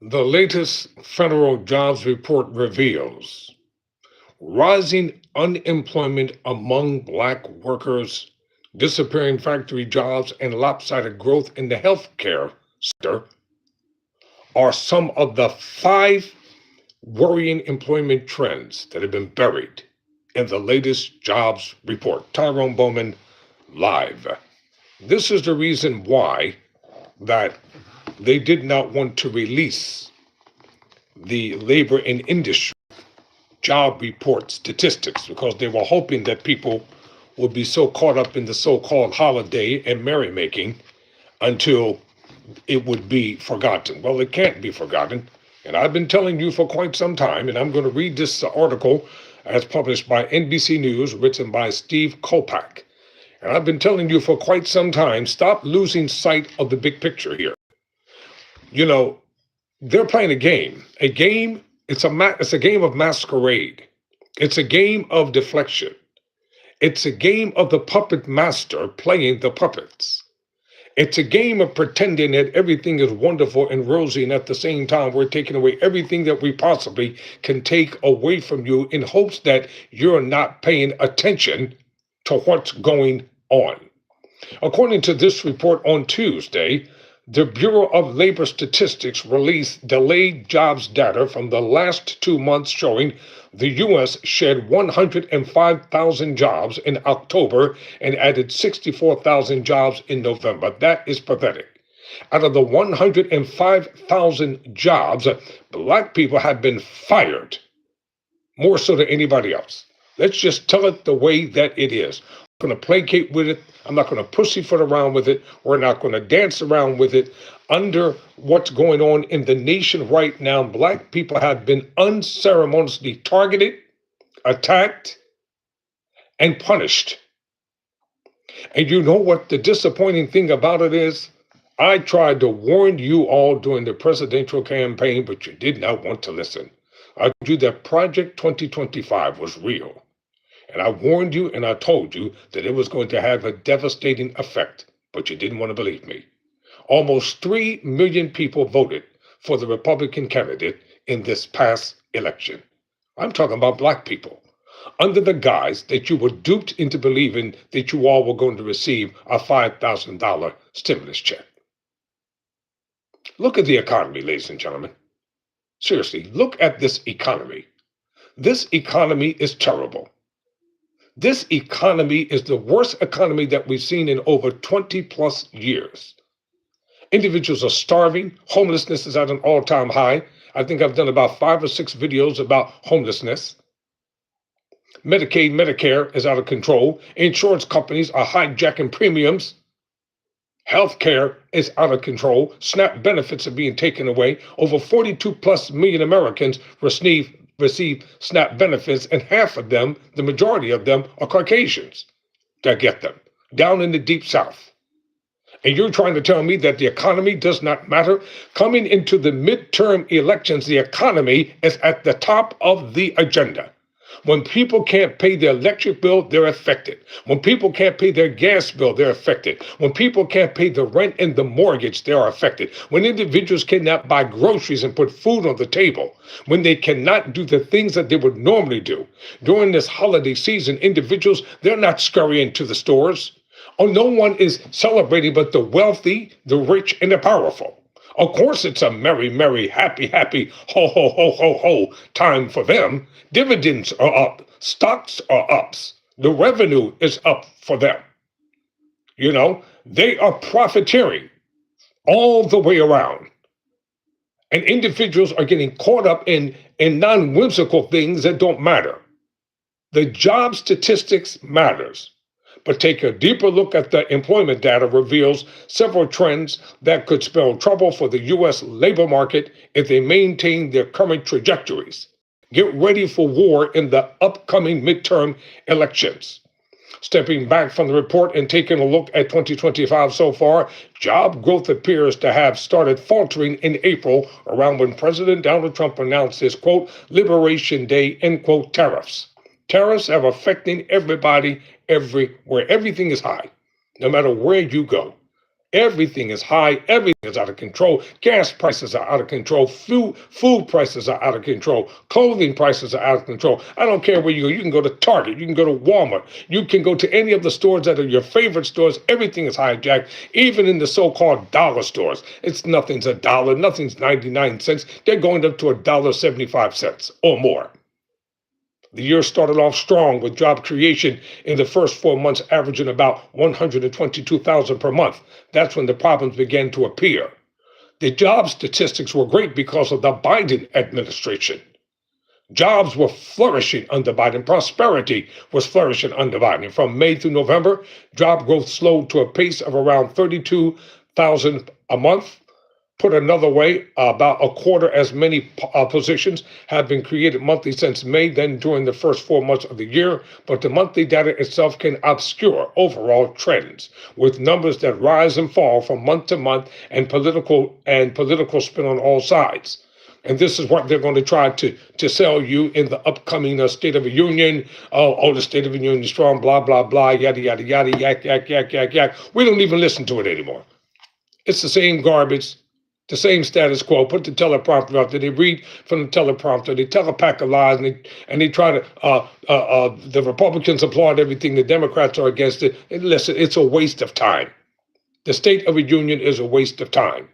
The latest federal jobs report reveals rising unemployment among Black workers, disappearing factory jobs, and lopsided growth in the healthcare sector are some of the five worrying employment trends that have been buried in the latest jobs report. Tyrone Bowman, live. This is the reason why that they did not want to release the labor and industry job report statistics because they were hoping that people would be so caught up in the so-called holiday and merrymaking until it would be forgotten. Well, it can't be forgotten. And I've been telling you for quite some time, and I'm going to read this article as published by NBC News, written by Steve Kolpak. And I've been telling you for quite some time, stop losing sight of the big picture here. You know, they're playing a game. It's a game of masquerade. It's a game of deflection. It's a game of the puppet master playing the puppets. It's a game of pretending that everything is wonderful and rosy, and at the same time, we're taking away everything that we possibly can take away from you in hopes that you're not paying attention to what's going on. According to this report on Tuesday, the Bureau of Labor Statistics released delayed jobs data from the last 2 months showing the U.S. shed 105,000 jobs in October and added 64,000 jobs in November. That is pathetic. Out of the 105,000 jobs, Black people have been fired more so than anybody else. Let's just tell it the way that it is. I'm not going to placate with it. I'm not going to pussyfoot around with it. We're not going to dance around with it. Under what's going on in the nation right now, Black people have been unceremoniously targeted, attacked, and punished. And you know what the disappointing thing about it is? I tried to warn you all during the presidential campaign, but you did not want to listen. I told you that Project 2025 was real. And I warned you and I told you that it was going to have a devastating effect, but you didn't want to believe me. Almost 3 million people voted for the Republican candidate in this past election. I'm talking about Black people, under the guise that you were duped into believing that you all were going to receive a $5,000 stimulus check. Look at the economy, ladies and gentlemen. Seriously, look at this economy. This economy is terrible. This economy is the worst economy that we've seen in over 20 plus years. Individuals are starving. Homelessness is at an all-time high. I think I've done about 5 or 6 videos about homelessness. Medicaid, Medicare is out of control. Insurance companies are hijacking premiums. Healthcare is out of control. SNAP benefits are being taken away. Over 42 plus million Americans receive SNAP benefits, and half of them, the majority of them, are Caucasians that get them, down in the deep South. And you're trying to tell me that the economy does not matter? Coming into the midterm elections, the economy is at the top of the agenda. When people can't pay their electric bill, they're affected. When people can't pay their gas bill, they're affected. When people can't pay the rent and the mortgage, they are affected. When individuals cannot buy groceries and put food on the table, when they cannot do the things that they would normally do. During this holiday season, individuals, they're not scurrying to the stores. Oh, no one is celebrating but the wealthy, the rich, and the powerful. Of course, it's a merry, merry, happy, happy, ho, ho, ho, ho, ho time for them. Dividends are up. Stocks are up. The revenue is up for them. You know, they are profiteering all the way around. And individuals are getting caught up in non-whimsical things that don't matter. The job statistics matters. But take a deeper look at the employment data reveals several trends that could spell trouble for the U.S. labor market if they maintain their current trajectories. Get ready for war in the upcoming midterm elections. Stepping back from the report and taking a look at 2025 so far, job growth appears to have started faltering in April, around when President Donald Trump announced his, quote, Liberation Day, end quote, tariffs. Tariffs have affecting everybody everywhere. Everything is high, no matter where you go. Everything is high. Everything is out of control. Gas prices are out of control. Food prices are out of control. Clothing prices are out of control. I don't care where you go. You can go to Target. You can go to Walmart. You can go to any of the stores that are your favorite stores. Everything is hijacked, even in the so-called dollar stores. It's nothing's a dollar. Nothing's 99 cents. They're going up to $1.75 or more. The year started off strong with job creation in the first 4 months averaging about 122,000 per month. That's when the problems began to appear. The job statistics were great because of the Biden administration. Jobs were flourishing under Biden. Prosperity was flourishing under Biden. From May through November, job growth slowed to a pace of around 32,000 a month. Put another way, about a quarter as many positions have been created monthly since May than during the first 4 months of the year, but the monthly data itself can obscure overall trends, with numbers that rise and fall from month to month and political spin on all sides. And this is what they're going to try to sell you in the upcoming State of the Union. Oh, the State of the Union is strong, blah, blah, blah, yada, yada, yada, yak, yak, yak, yak, yak. We don't even listen to it anymore. It's the same garbage, the same status quo. Put the teleprompter out there. They read from the teleprompter. They tell a pack of lies, and they try to. The Republicans applaud everything. The Democrats are against it. And listen, it's a waste of time. The State of the Union is a waste of time.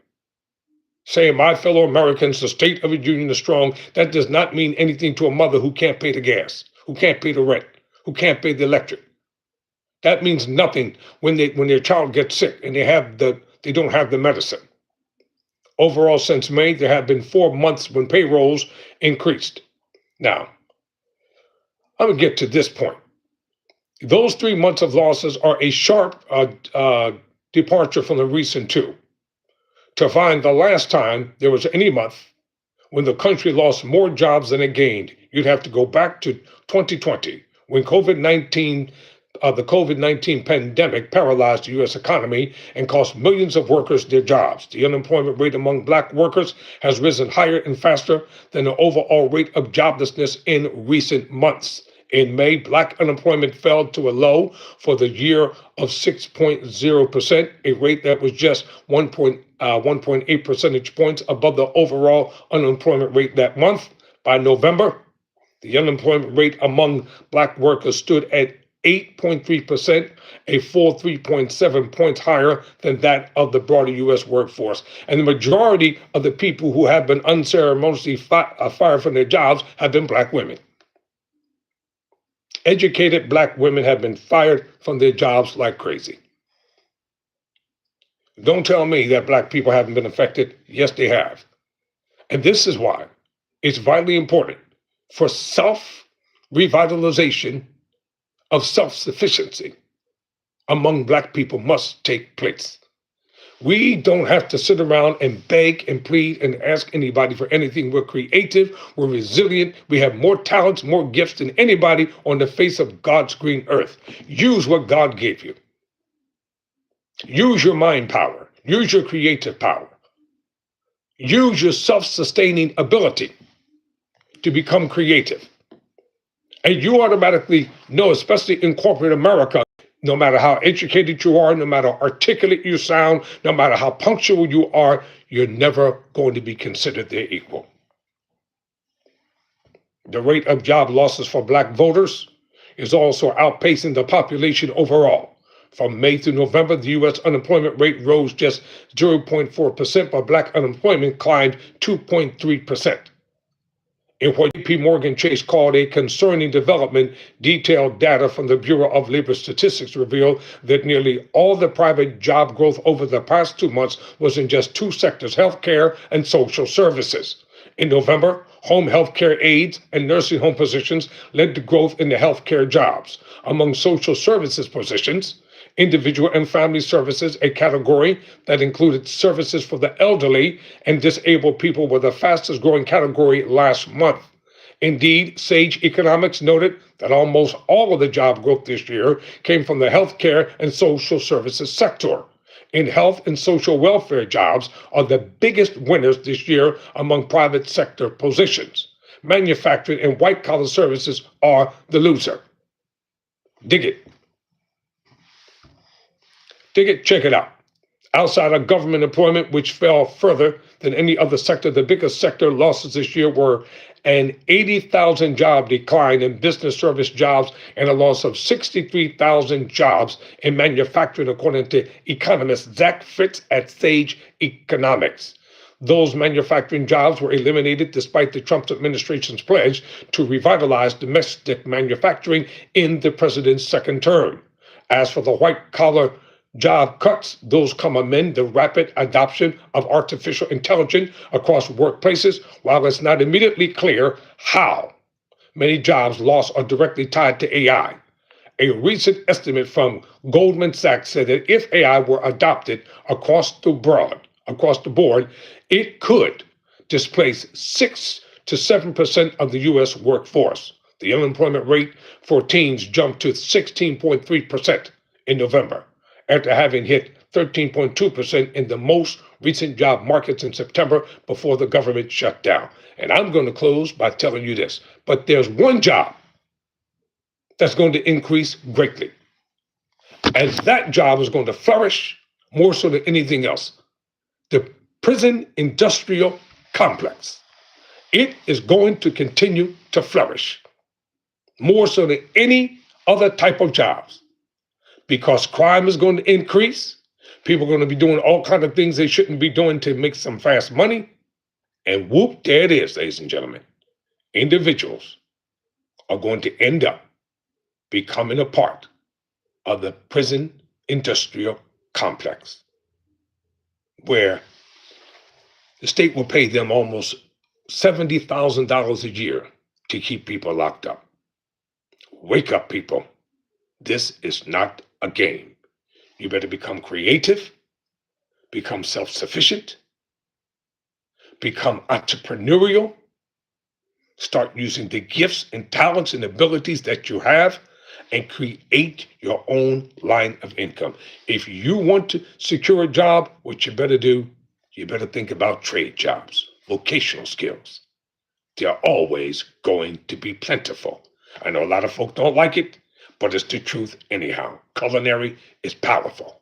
Saying, my fellow Americans, the State of the Union is strong, that does not mean anything to a mother who can't pay the gas, who can't pay the rent, who can't pay the electric. That means nothing when their child gets sick and they don't have the medicine. Overall, since May, there have been 4 months when payrolls increased. Now, I'm going to get to this point. Those 3 months of losses are a sharp departure from the recent two. To find the last time there was any month when the country lost more jobs than it gained, you'd have to go back to 2020, when the COVID-19 pandemic paralyzed the U.S. economy and cost millions of workers their jobs. The unemployment rate among black workers has risen higher and faster than the overall rate of joblessness in recent months. In May, black unemployment fell to a low for the year of 6.0%, a rate that was just 1.8 percentage points above the overall unemployment rate that month. By November, the unemployment rate among black workers stood at 8.3%, a full 3.7 points higher than that of the broader U.S. workforce. And the majority of the people who have been unceremoniously fired from their jobs have been black women. Educated black women have been fired from their jobs like crazy. Don't tell me that black people haven't been affected. Yes, they have. And this is why it's vitally important for self-revitalization of self-sufficiency among black people must take place. We don't have to sit around and beg and plead and ask anybody for anything. We're creative, we're resilient, we have more talents, more gifts than anybody on the face of God's green earth. Use what God gave you. Use your mind power, use your creative power, use your self-sustaining ability to become creative. And you automatically know, especially in corporate America, no matter how educated you are, no matter how articulate you sound, no matter how punctual you are, you're never going to be considered their equal. The rate of job losses for black voters is also outpacing the population overall. From May through November, the U.S. unemployment rate rose just 0.4%, but black unemployment climbed 2.3%. In what J.P. Morgan Chase called a concerning development, detailed data from the Bureau of Labor Statistics revealed that nearly all the private job growth over the past 2 months was in just two sectors, healthcare and social services. In November, home healthcare aides and nursing home positions led to growth in the healthcare jobs. Among social services positions, individual and family services, a category that included services for the elderly and disabled people, were the fastest growing category last month. Indeed, Sage Economics noted that almost all of the job growth this year came from the healthcare and social services sector. In health and social welfare, jobs are the biggest winners this year among private sector positions. Manufacturing and white-collar services are the loser. Dig it. Check it out. Outside of government employment, which fell further than any other sector, the biggest sector losses this year were an 80,000 job decline in business service jobs and a loss of 63,000 jobs in manufacturing, according to economist Zach Fritz at Sage Economics. Those manufacturing jobs were eliminated despite the Trump administration's pledge to revitalize domestic manufacturing in the president's second term. As for the white collar job cuts, those come amid the rapid adoption of artificial intelligence across workplaces. While it's not immediately clear how many jobs lost are directly tied to AI, a recent estimate from Goldman Sachs said that if AI were adopted across the board, it could displace 6 to 7% of the U.S. workforce. The unemployment rate for teens jumped to 16.3% in November, after having hit 13.2% in the most recent job markets in September before the government shut down. And I'm going to close by telling you this, but there's one job that's going to increase greatly, and that job is going to flourish more so than anything else. The prison industrial complex. It is going to continue to flourish more so than any other type of jobs, because crime is going to increase. People are going to be doing all kinds of things they shouldn't be doing to make some fast money. And whoop, there it is, ladies and gentlemen. Individuals are going to end up becoming a part of the prison industrial complex, where the state will pay them almost $70,000 a year to keep people locked up. Wake up, people. This is not a game. You better become creative, become self-sufficient, become entrepreneurial, start using the gifts and talents and abilities that you have, and create your own line of income. If you want to secure a job, what you better do, you better think about trade jobs, vocational skills. They're always going to be plentiful. I know a lot of folk don't like it, but it's the truth anyhow. Culinary is powerful.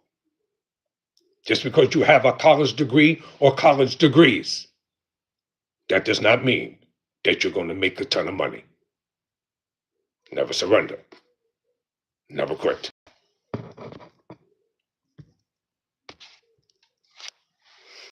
Just because you have a college degree or college degrees, that does not mean that you're going to make a ton of money. Never surrender. Never quit.